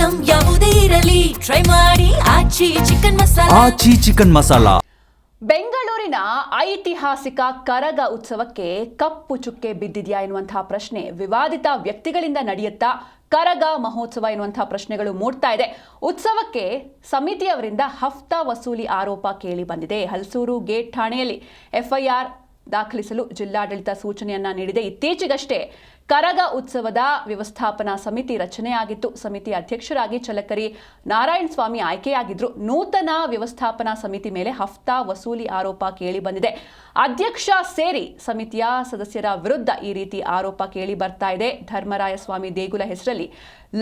Item ಯಾವುದೇ ಇರಲಿ try ಮಾಡಿ ಆಚಿ ಚಿಕನ್ ಮಸಾಲಾ. ಬೆಂಗಳೂರಿನ ಐತಿಹಾಸಿಕ ಕರಗ ಉತ್ಸವಕ್ಕೆ ಕಪ್ಪು ಚುಕ್ಕೆ ಬಿದ್ದಿದೆಯಾ ಎನ್ನುವಂತಹ ಪ್ರಶ್ನೆ ವಿವಾದಿತ ವ್ಯಕ್ತಿಗಳಿಂದ ನಡೆಯುತ್ತಾ ಕರಗ ಮಹೋತ್ಸವ ಎನ್ನುವಂತಹ ಪ್ರಶ್ನೆಗಳು ಮೂಡ್ತಾ ಇದೆ. ಉತ್ಸವಕ್ಕೆ ಸಮಿತಿಯವರಿಂದ ಹಫ್ತಾ ವಸೂಲಿ ಆರೋಪ ಕೇಳಿ ಬಂದಿದೆ. ಹಲಸೂರು ಗೇಟ್ ಠಾಣೆಯಲ್ಲಿ ಎಫ್ಐಆರ್ ದಾಖಲಿಸಲು ಜಿಲ್ಲಾಡಳಿತ ಸೂಚನೆಯನ್ನ ನೀಡಿದೆ. ಇತ್ತೀಚೆಗಷ್ಟೇ ಕರಗ ಉತ್ಸವದ ವ್ಯವಸ್ಥಾಪನಾ ಸಮಿತಿ ರಚನೆಯಾಗಿತ್ತು. ಸಮಿತಿ ಅಧ್ಯಕ್ಷರಾಗಿ ಚಲಕರಿ ನಾರಾಯಣ ಸ್ವಾಮಿ ಆಯ್ಕೆಯಾಗಿದ್ರು. ನೂತನ ವ್ಯವಸ್ಥಾಪನಾ ಸಮಿತಿ ಮೇಲೆ ಹಫ್ತಾ ವಸೂಲಿ ಆರೋಪ ಕೇಳಿ ಬಂದಿದೆ. ಅಧ್ಯಕ್ಷ ಸೇರಿ ಸಮಿತಿಯ ಸದಸ್ಯರ ವಿರುದ್ಧ ಈ ರೀತಿ ಆರೋಪ ಕೇಳಿ ಬರ್ತಾ ಇದೆ. ಧರ್ಮರಾಯ ಸ್ವಾಮಿ ದೇಗುಲ ಹೆಸರಲ್ಲಿ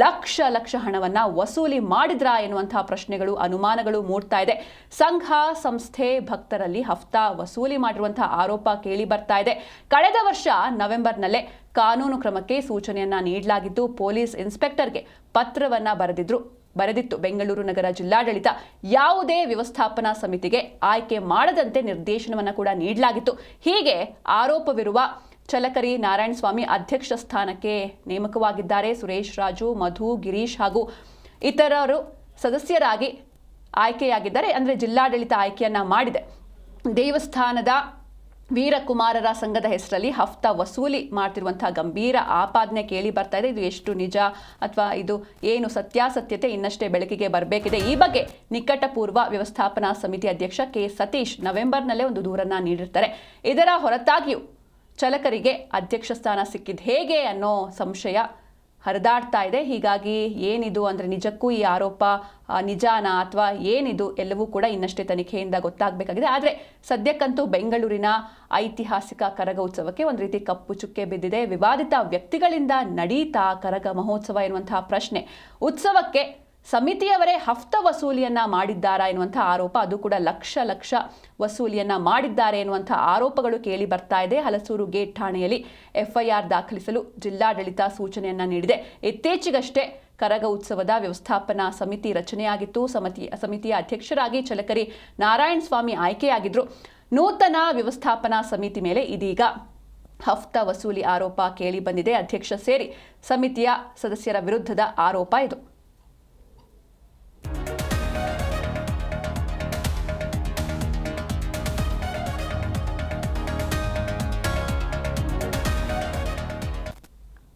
ಲಕ್ಷ ಹಣವನ್ನ ವಸೂಲಿ ಮಾಡಿದ್ರಾ ಎನ್ನುವಂತಹ ಪ್ರಶ್ನೆಗಳು ಅನುಮಾನಗಳು ಮೂಡ್ತಾ ಇದೆ. ಸಂಘ ಸಂಸ್ಥೆ ಭಕ್ತರಲ್ಲಿ ಹಫ್ತಾ ವಸೂಲಿ ಮಾಡಿರುವಂತಹ ಆರೋಪ ಕೇಳಿ ಬರ್ತಾ ಇದೆ. ಕಳೆದ ವರ್ಷ ನವೆಂಬರ್ನಲ್ಲೇ ಕಾನೂನು ಕ್ರಮಕ್ಕೆ ಸೂಚನೆಯನ್ನ ನೀಡಲಾಗಿದ್ದು ಪೊಲೀಸ್ ಇನ್ಸ್ಪೆಕ್ಟರ್ಗೆ ಪತ್ರವನ್ನ ಬರೆದಿತ್ತು. ಬೆಂಗಳೂರು ನಗರ ಜಿಲ್ಲಾಡಳಿತ ಯಾವುದೇ ವ್ಯವಸ್ಥಾಪನಾ ಸಮಿತಿಗೆ ಆಯ್ಕೆ ಮಾಡದಂತೆ ನಿರ್ದೇಶನವನ್ನ ಕೂಡ ನೀಡಲಾಗಿತ್ತು. ಹೀಗೆ ಆರೋಪವಿರುವ ಚಲಕರಿ ನಾರಾಯಣ ಸ್ವಾಮಿ ಅಧ್ಯಕ್ಷ ಸ್ಥಾನಕ್ಕೆ ನೇಮಕವಾಗಿದ್ದಾರೆ. ಸುರೇಶ್ ರಾಜು, ಮಧು, ಗಿರೀಶ್ ಹಾಗೂ ಇತರರು ಸದಸ್ಯರಾಗಿ ಆಯ್ಕೆಯಾಗಿದ್ದಾರೆ. ಅಂದರೆ ಜಿಲ್ಲಾಡಳಿತ ಆಯ್ಕೆಯನ್ನ ಮಾಡಿದೆ. ದೇವಸ್ಥಾನದ ವೀರಕುಮಾರರ ಸಂಘದ ಹೆಸರಲ್ಲಿ ಹಫ್ತಾ ವಸೂಲಿ ಮಾಡ್ತಿರುವಂತಹ ಗಂಭೀರ ಆಪಾದನೆ ಕೇಳಿ ಬರ್ತಾ ಇದೆ. ಇದು ಎಷ್ಟು ನಿಜ ಅಥವಾ ಇದು ಏನು ಸತ್ಯಾಸತ್ಯತೆ ಇನ್ನಷ್ಟೇ ಬೆಳಕಿಗೆ ಬರಬೇಕಿದೆ. ಈ ಬಗ್ಗೆ ನಿಕಟಪೂರ್ವ ವ್ಯವಸ್ಥಾಪನಾ ಸಮಿತಿ ಅಧ್ಯಕ್ಷ ಕೆ ಸತೀಶ್ ನವೆಂಬರ್ನಲ್ಲೇ ಒಂದು ದೂರನ್ನ ನೀಡಿರ್ತಾರೆ. ಇದರ ಹೊರತಾಗಿಯೂ ಚಲಕರಿಗೆ ಅಧ್ಯಕ್ಷ ಸ್ಥಾನ ಸಿಕ್ಕಿದ್ದು ಹೇಗೆ ಅನ್ನೋ ಸಂಶಯ ಹರಿದಾಡ್ತಾ ಇದೆ. ಹೀಗಾಗಿ ಏನಿದು ಅಂದರೆ ನಿಜಕ್ಕೂ ಈ ಆರೋಪ ನಿಜಾನ ಅಥವಾ ಏನಿದು ಎಲ್ಲವೂ ಕೂಡ ಇನ್ನಷ್ಟೇ ತನಿಖೆಯಿಂದ ಗೊತ್ತಾಗಬೇಕಾಗಿದೆ. ಆದರೆ ಸದ್ಯಕ್ಕಂತೂ ಬೆಂಗಳೂರಿನ ಐತಿಹಾಸಿಕ ಕರಗ ಉತ್ಸವಕ್ಕೆ ಒಂದು ರೀತಿ ಕಪ್ಪು ಚುಕ್ಕೆ ಬಿದ್ದಿದೆ. ವಿವಾದಿತ ವ್ಯಕ್ತಿಗಳಿಂದ ನಡೀತಾ ಕರಗ ಮಹೋತ್ಸವ ಎನ್ನುವಂತಹ ಪ್ರಶ್ನೆ. ಉತ್ಸವಕ್ಕೆ ಸಮಿತಿಯವರೇ ಹಫ್ತಾ ವಸೂಲಿಯನ್ನ ಮಾಡಿದ್ದಾರಾ ಎನ್ನುವಂಥ ಆರೋಪ, ಅದು ಕೂಡ ಲಕ್ಷ ವಸೂಲಿಯನ್ನ ಮಾಡಿದ್ದಾರೆ ಎನ್ನುವಂಥ ಆರೋಪಗಳು ಕೇಳಿ ಬರ್ತಾ ಇದೆ. ಹಲಸೂರು ಗೇಟ್ ಠಾಣೆಯಲ್ಲಿ ಎಫ್ಐಆರ್ ದಾಖಲಿಸಲು ಜಿಲ್ಲಾಡಳಿತ ಸೂಚನೆಯನ್ನ ನೀಡಿದೆ. ಇತ್ತೀಚೆಗಷ್ಟೇ ಕರಗ ಉತ್ಸವದ ವ್ಯವಸ್ಥಾಪನಾ ಸಮಿತಿ ರಚನೆಯಾಗಿತ್ತು. ಸಮಿತಿಯ ಅಧ್ಯಕ್ಷರಾಗಿ ಚಲಕರಿ ನಾರಾಯಣ ಸ್ವಾಮಿ ಆಯ್ಕೆಯಾಗಿದ್ರು. ನೂತನ ವ್ಯವಸ್ಥಾಪನಾ ಸಮಿತಿ ಮೇಲೆ ಇದೀಗ ಹಫ್ತಾ ವಸೂಲಿ ಆರೋಪ ಕೇಳಿ ಬಂದಿದೆ. ಅಧ್ಯಕ್ಷ ಸೇರಿ ಸಮಿತಿಯ ಸದಸ್ಯರ ವಿರುದ್ಧದ ಆರೋಪ ಇದು.